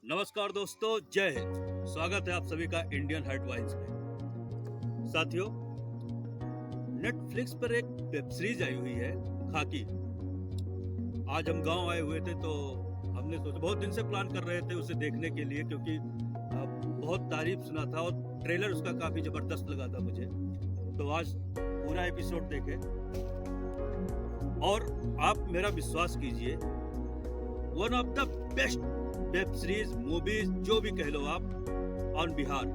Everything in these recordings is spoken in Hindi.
नमस्कार दोस्तों, जय हिंद। स्वागत है आप सभी का इंडियन हार्ट वाइन्स में। साथियों, नेटफ्लिक्स पर एक वेब सीरीज आई हुई है खाकी। आज हम गांव आए हुए थे तो हमने सोचा, बहुत दिन से प्लान कर रहे थे उसे देखने के लिए, क्योंकि बहुत तारीफ सुना था और ट्रेलर उसका काफी जबरदस्त लगा था मुझे। तो आज पूरा एपिसोड देखे और आप मेरा विश्वास कीजिए, one of the best web series, movies, जो भी कह लो आप, ऑन बिहार।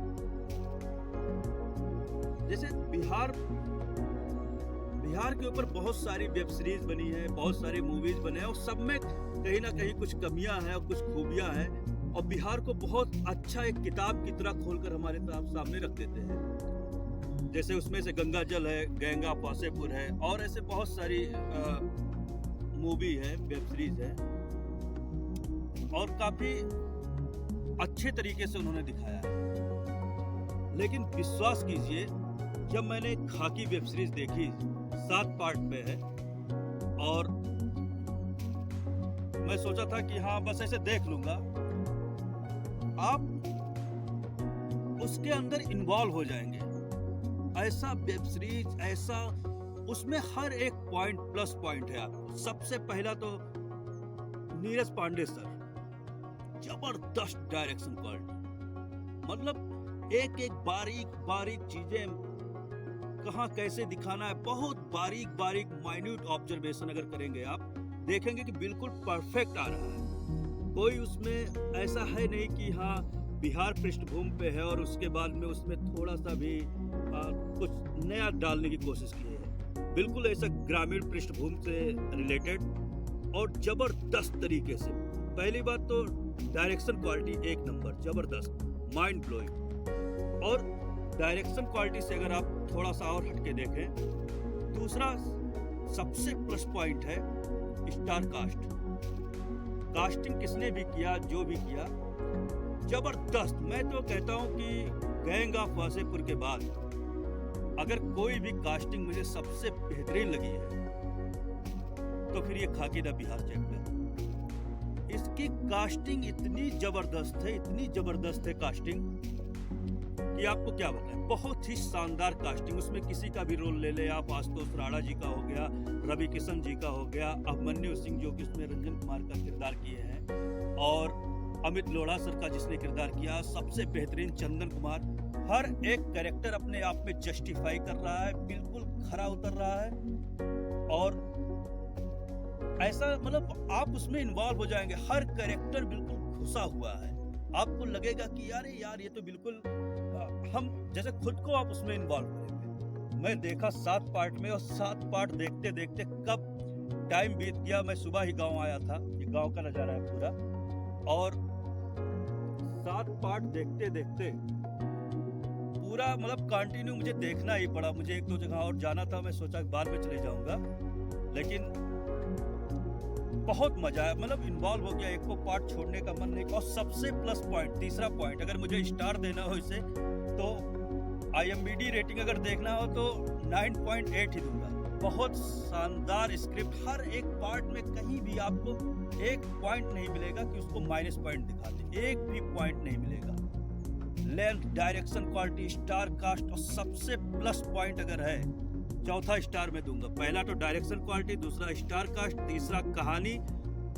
जैसे बिहार के ऊपर बहुत सारी वेब सीरीज बनी है, बहुत सारी मूवीज बने हैं और सब में कहीं ना कहीं कुछ कमियां हैं और कुछ खूबियां हैं, और बिहार को बहुत अच्छा एक किताब की तरह खोलकर हमारे सामने रख देते हैं। जैसे उसमें से गंगा जल है, गंगा वासेपुर है, और ऐसे बहुत सारी मूवी है, वेब सीरीज है, और काफी अच्छे तरीके से उन्होंने दिखाया है। लेकिन विश्वास कीजिए, जब मैंने खाकी वेब सीरीज देखी, 7 पार्ट में है, और मैं सोचा था कि हाँ बस ऐसे देख लूंगा, आप उसके अंदर इन्वॉल्व हो जाएंगे। ऐसा वेब सीरीज, ऐसा उसमें हर एक पॉइंट प्लस पॉइंट है आपको। सबसे पहला तो नीरज पांडे सर, जबरदस्त डायरेक्शन क्वालिटी, मतलब एक एक बारीक बारीक चीजें कहाँ कैसे दिखाना है, बहुत बारीक बारीक माइन्यूट ऑब्जर्वेशन अगर करेंगे आप, देखेंगे कि बिल्कुल परफेक्ट आ रहा है। कोई उसमें ऐसा है नहीं कि हाँ बिहार पृष्ठभूमि पे है और उसके बाद में उसमें थोड़ा सा भी कुछ नया डालने की कोशिश की है। बिल्कुल ऐसा ग्रामीण पृष्ठभूमि से रिलेटेड और जबरदस्त तरीके से। पहली बात तो डायरेक्शन क्वालिटी एक नंबर, जबरदस्त, माइंड ब्लोइंग। और डायरेक्शन क्वालिटी से अगर आप थोड़ा सा और हटके देखें, दूसरा सबसे प्लस पॉइंट है स्टार कास्ट। कास्टिंग किसने भी किया, जो भी किया, जबरदस्त। मैं तो कहता हूं कि गैंग ऑफ वासेपुर के बाद अगर कोई भी कास्टिंग मुझे सबसे बेहतरीन लगी है तो फिर ये खाकी द बिहार चैप्टर। इसकी कास्टिंग इतनी जबरदस्त है, इतनी जबरदस्त है कास्टिंग कि आपको क्या बताएं। बहुत ही शानदार कास्टिंग। उसमें किसी का भी रोल ले ले आप, आशुतोष राणा जी का हो गया, रवि किशन जी का हो गया, अभिमन्यु सिंह जो कि उसमें रंजन कुमार का किरदार किए हैं, और अमित लोढ़ा सर का जिसने किरदार किया, सबसे बेहतरीन चंदन कुमार। हर एक कैरेक्टर अपने आप में जस्टिफाई कर रहा है, बिल्कुल खरा उतर रहा है, और ऐसा मतलब आप उसमें इन्वॉल्व हो जाएंगे। हर कैरेक्टर बिल्कुल घुसा हुआ है, आपको लगेगा कि यार ये तो बिल्कुल हम जैसे खुद को आप उसमें इन्वॉल्व करेंगे। मैं देखा 7 पार्ट में, और 7 पार्ट देखते देखते कब टाइम बीत गया। मैं सुबह ही गांव आया था, ये गांव का नजारा है पूरा, और 7 पार्ट देखते देखते पूरा मतलब कंटिन्यू मुझे देखना ही पड़ा। मुझे 1-2 जगह और जाना था, मैं सोचा बाद में चले जाऊंगा, लेकिन बहुत मजा आया, मतलब इन्वॉल्व हो गया, एक को पार्ट छोड़ने का मन नहीं। और सबसे प्लस पॉइंट, तीसरा पॉइंट, अगर मुझे स्टार देना हो इसे तो IMDb रेटिंग अगर देखना हो तो 9.8 ही दूंगा। बहुत शानदार स्क्रिप्ट, हर एक पार्ट में कहीं भी आपको एक पॉइंट नहीं मिलेगा कि उसको माइनस पॉइंट दिखा दे, एक भी पॉइंट नहीं मिलेगा। Length, direction quality, star cast, और सबसे प्लस पॉइंट अगर है, चौथा स्टार में दूंगा। पहला तो डायरेक्शन क्वालिटी, दूसरा स्टार कास्ट, तीसरा कहानी,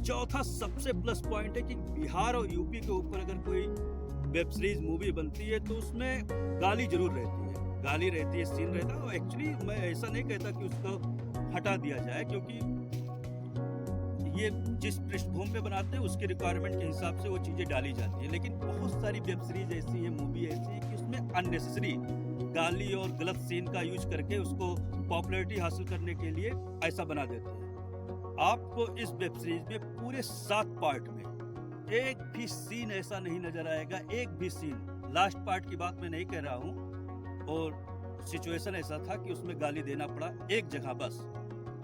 चौथा सबसे प्लस पॉइंट है कि बिहार और यूपी के ऊपर अगर कोई वेब सीरीज मूवी बनती है तो उसमें गाली जरूर रहती है, गाली रहती है, सीन रहता है। एक्चुअली मैं ऐसा नहीं कहता कि उसको हटा दिया जाए, क्योंकि ये जिस पृष्ठभूमि पे बनाते हैं उसके रिक्वायरमेंट के हिसाब से वो चीजें डाली जाती है। लेकिन बहुत सारी वेब सीरीज ऐसी है, मूवी ऐसी है कि उसमें अननेसेसरी गाली और गलत सीन का यूज करके उसको पॉपुलैरिटी हासिल करने के लिए ऐसा बना देते हैं। आपको इस वेब सीरीज में पूरे 7 पार्ट में एक भी सीन ऐसा नहीं नजर आएगा, एक भी सीन। लास्ट पार्ट की बात मैं नहीं कह रहा हूँ, और सिचुएशन ऐसा था कि उसमें गाली देना पड़ा एक जगह बस।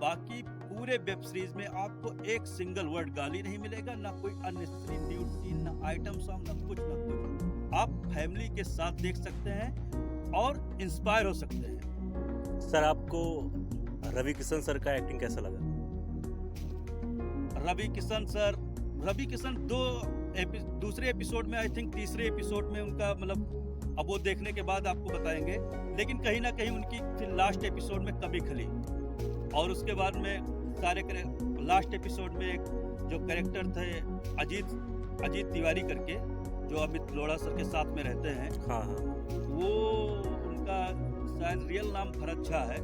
बाकी पूरे वेब सीरीज में आपको एक सिंगल वर्ड गाली नहीं मिलेगा, ना कोई अननेसेसरी न्यूड सीन, ना आइटम सॉन्ग, ना कुछ। आप फैमिली के साथ देख सकते हैं और इंस्पायर हो सकते हैं। सर, आपको रवि किशन सर का एक्टिंग कैसा लगा? रवि किशन दो दूसरे एपिसोड में, आई थिंक तीसरे एपिसोड में उनका मतलब अब वो देखने के बाद आपको बताएंगे, लेकिन कहीं ना कहीं उनकी फिर लास्ट एपिसोड में कमी खली। और उसके बाद में लास्ट एपिसोड में एक जो कैरेक्टर थे अजीत तिवारी करके, जो अमित लोढ़ा सर के साथ में रहते हैं, हाँ हाँ, वो उनका शायद रियल नाम भरत झा है।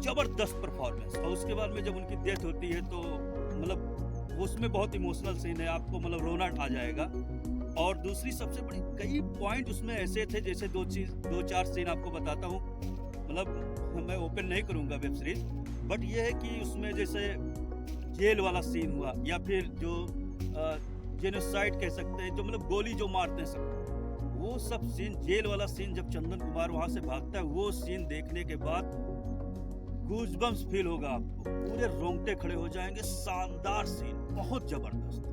जबरदस्त परफॉर्मेंस। और उसके बाद में जब उनकी डेथ होती है तो मतलब उसमें बहुत इमोशनल सीन है, आपको मतलब रोना आ जाएगा। और दूसरी सबसे बड़ी कई पॉइंट उसमें ऐसे थे, जैसे दो चार सीन आपको बताता हूँ, मतलब मैं ओपन नहीं करूँगा वेब सीरीज, बट ये है कि उसमें जैसे जेल वाला सीन हुआ, या फिर जो जेनोसाइड कह सकते हैं, जो मतलब गोली जो मारते हैं सब, वो सब सीन, जेल वाला सीन, जब चंदन कुमार वहाँ से भागता है, वो सीन देखने के बाद गूज़बम्स फील होगा आपको, पूरे रोंगटे खड़े हो जाएंगे। शानदार सीन, बहुत जबरदस्त।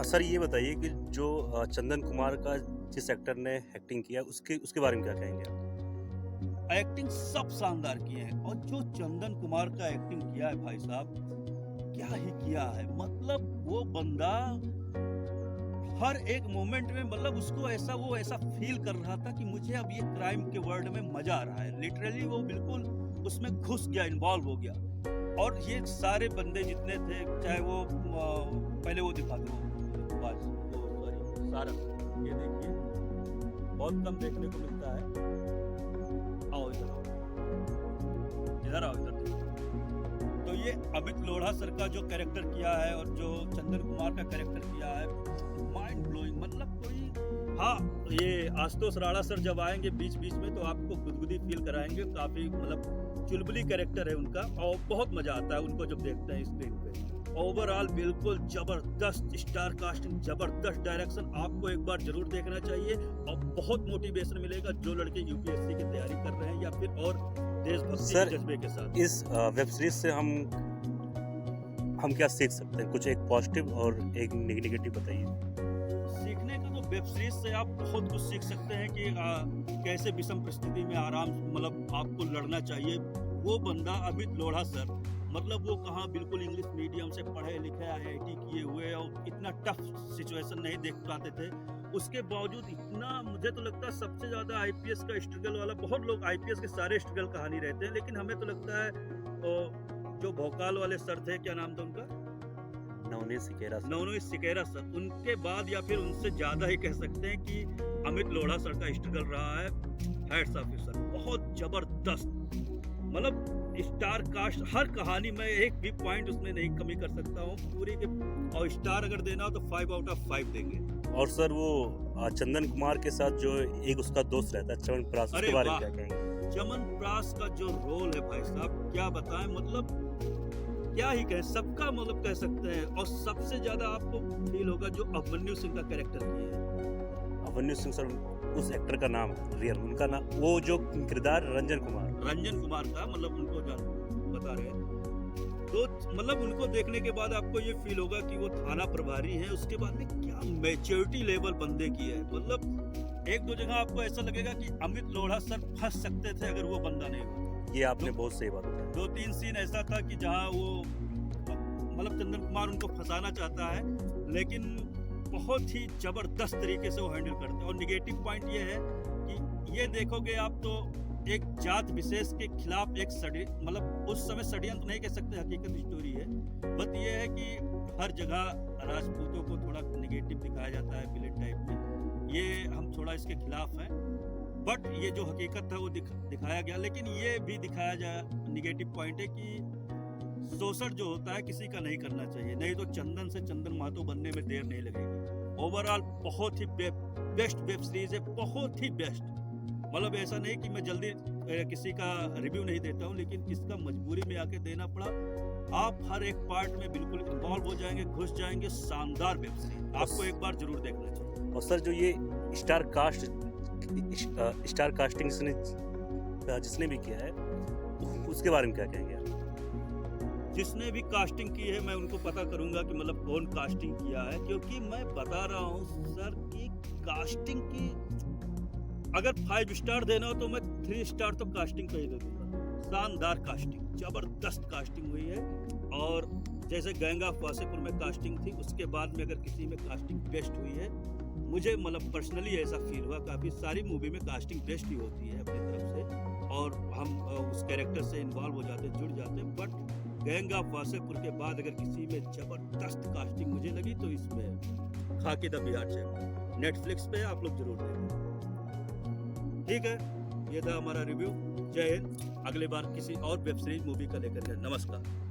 सर ये बताइए कि जो चंदन कुमार का जिस एक्टर ने एक्टिंग किया उसके बारे में क्या कहेंगे आप? एक्टिंग सब शानदार किए हैं, और जो चंदन कुमार का एक्टिंग किया है भाई साहब, क्या ही किया है। मतलब वो बंदा हर एक मोमेंट में, मतलब उसको ऐसा फील कर रहा था कि मुझे अब ये क्राइम के वर्ल्ड में मजा आ रहा है। लिटरली वो बिल्कुल उसमें घुस गया, इन्वॉल्व हो गया। और ये सारे बंदे जितने थे, चाहे वो पहले वो दिखा दो, सॉरी सारा, ये देखिए बहुत कम देखने को मिलता है। आओ इधर आओ इधर। तो ये अमित लोढ़ा सर का जो कैरेक्टर किया है और जो चंदन कुमार का कैरेक्टर किया है, माइंड ब्लोइंग। मतलब कोई, हाँ, ये आशुतोष राणा सर जब आएंगे बीच बीच में तो आपको गुदगुदी फील कराएंगे। काफी मतलब चुलबुली कैरेक्टर है उनका, और बहुत मजा आता है उनको जब देखते हैं स्क्रीन पे। ओवरऑल बिल्कुल जबरदस्त स्टार कास्टिंग, जबरदस्त डायरेक्शन, आपको एक बार जरूर देखना चाहिए। और बहुत मोटिवेशन मिलेगा जो लड़के यूपीएससी की तैयारी कर रहे हैं या फिर और देशभक्ति के जज्बे के साथ। इस वेब सीरीज से हम क्या सीख सकते हैं? कुछ एक पॉजिटिव और एक नेगेटिव बताइए। सीखने का तो वेब सीरीज से आप बहुत कुछ सीख सकते हैं कि कैसे विषम परिस्थिति में आराम मतलब आपको लड़ना चाहिए। वो बंदा अमित लोढ़ा सर, मतलब वो कहाँ बिल्कुल इंग्लिश मीडियम से पढ़े लिखे IIT किए हुए, और इतना टफ सिचुएशन नहीं देख पाते थे, उसके बावजूद इतना, मुझे तो लगता है सबसे ज्यादा आईपीएस का स्ट्रगल वाला, बहुत लोग आईपीएस के सारे स्ट्रगल कहानी रहते हैं, लेकिन हमें तो लगता है जो भोकाल वाले सर थे, क्या नाम था उनका, नवनीत सिकेरा सर, उनके बाद या फिर उनसे ज्यादा ही कह सकते हैं कि अमित लोढ़ा सर का स्ट्रगल रहा है। हैट्स ऑफ यू सर, बहुत जबरदस्त। मतलब स्टार कास्ट, हर कहानी में एक भी पॉइंट उसमें नहीं कमी कर सकता हूँ पूरी के, और स्टार अगर देना हो तो 5 आउट ऑफ 5 देंगे। और सर वो चंदन कुमार के साथ जो एक उसका दोस्त रहता है च्यवनप्राश, उसके बारे में क्या कहेंगे? च्यवनप्राश का जो रोल है भाई साहब, क्या बताएं, मतलब क्या ही कहें, सबका मतलब कह सकते हैं। और सबसे ज्यादा आपको फील होगा जो अभिमन्यु सिंह का कैरेक्टर किया है। अभिमन्यु सिंह सर उस एक्टर का नाम है, रियल उनका नाम, वो जो किरदार रंजन कुमार का, मतलब उनको बता रहे हैं। तो मतलब उनको देखने के बाद आपको ये फील होगा कि वो थाना प्रभारी हैं। उसके बाद में क्या मैच्योरिटी लेवल बंदे की है, मतलब एक दो जगह आपको ऐसा लगेगा कि अमित लोढ़ा सर फंस सकते थे अगर वो बंदा नहीं होता। ये आपने बहुत सही बात बताई। 2-3 सीन ऐसा था कि जहाँ वो मतलब चंदन कुमार उनको फंसाना चाहता है, लेकिन बहुत ही जबरदस्त तरीके से वो हैंडल करते हैं। और निगेटिव पॉइंट ये है कि ये देखोगे आप तो एक जात विशेष के खिलाफ एक मतलब उस समय षड्यंत्र नहीं कह सकते, हकीकत स्टोरी है। बट ये है कि हर जगह राजपूतों को थोड़ा निगेटिव दिखाया जाता है विलेन टाइप में, ये हम थोड़ा इसके खिलाफ हैं। बट ये जो हकीकत था वो दिखाया गया। लेकिन ये भी दिखाया जाए, निगेटिव पॉइंट है कि शोषण जो होता है किसी का नहीं करना चाहिए, नहीं तो चंदन से चंदन महतो बनने में देर नहीं लगेगी। ओवरऑल बहुत ही बेस्ट वेब सीरीज है, बहुत ही बेस्ट। मतलब ऐसा नहीं कि मैं जल्दी किसी का रिव्यू नहीं देता हूँ, लेकिन इसका मजबूरी में आके देना पड़ा। आप हर एक पार्ट में बिल्कुल इन्वॉल्व हो जाएंगे, घुस जाएंगे। शानदार वेब सीरीज, आपको एक बार जरूर देखना चाहिए। और सर जो ये स्टार कास्टिंग जिसने भी किया है, उसके बारे में क्या कहेंगे? जिसने भी कास्टिंग की है मैं उनको पता करूंगा कि मतलब कौन कास्टिंग किया है, क्योंकि मैं बता रहा हूँ सर कि कास्टिंग की अगर 5 स्टार देना हो तो मैं 3 स्टार तो कास्टिंग का ही दे दूंगा। शानदार कास्टिंग, जबरदस्त कास्टिंग हुई है। और जैसे गैंग ऑफ वासेपुर में कास्टिंग थी, उसके बाद में अगर किसी में कास्टिंग बेस्ट हुई है, मुझे मतलब पर्सनली ऐसा फील हुआ, काफ़ी सारी मूवी में कास्टिंग बेस्ट ही होती है अपनी तरफ से, और हम उस कैरेक्टर से इन्वॉल्व हो जाते, जुड़ जाते। बट गैंग ऑफ वासेपुर के बाद अगर किसी में ज़बरदस्त कास्टिंग मुझे लगी तो इसमें खाकी द बिहार चैप्टर, नेटफ्लिक्स पे आप लोग जरूर देखें। ठीक है, ये था हमारा रिव्यू। जय हिंद। अगली बार किसी और वेब सीरीज मूवी का लेकर के। नमस्कार।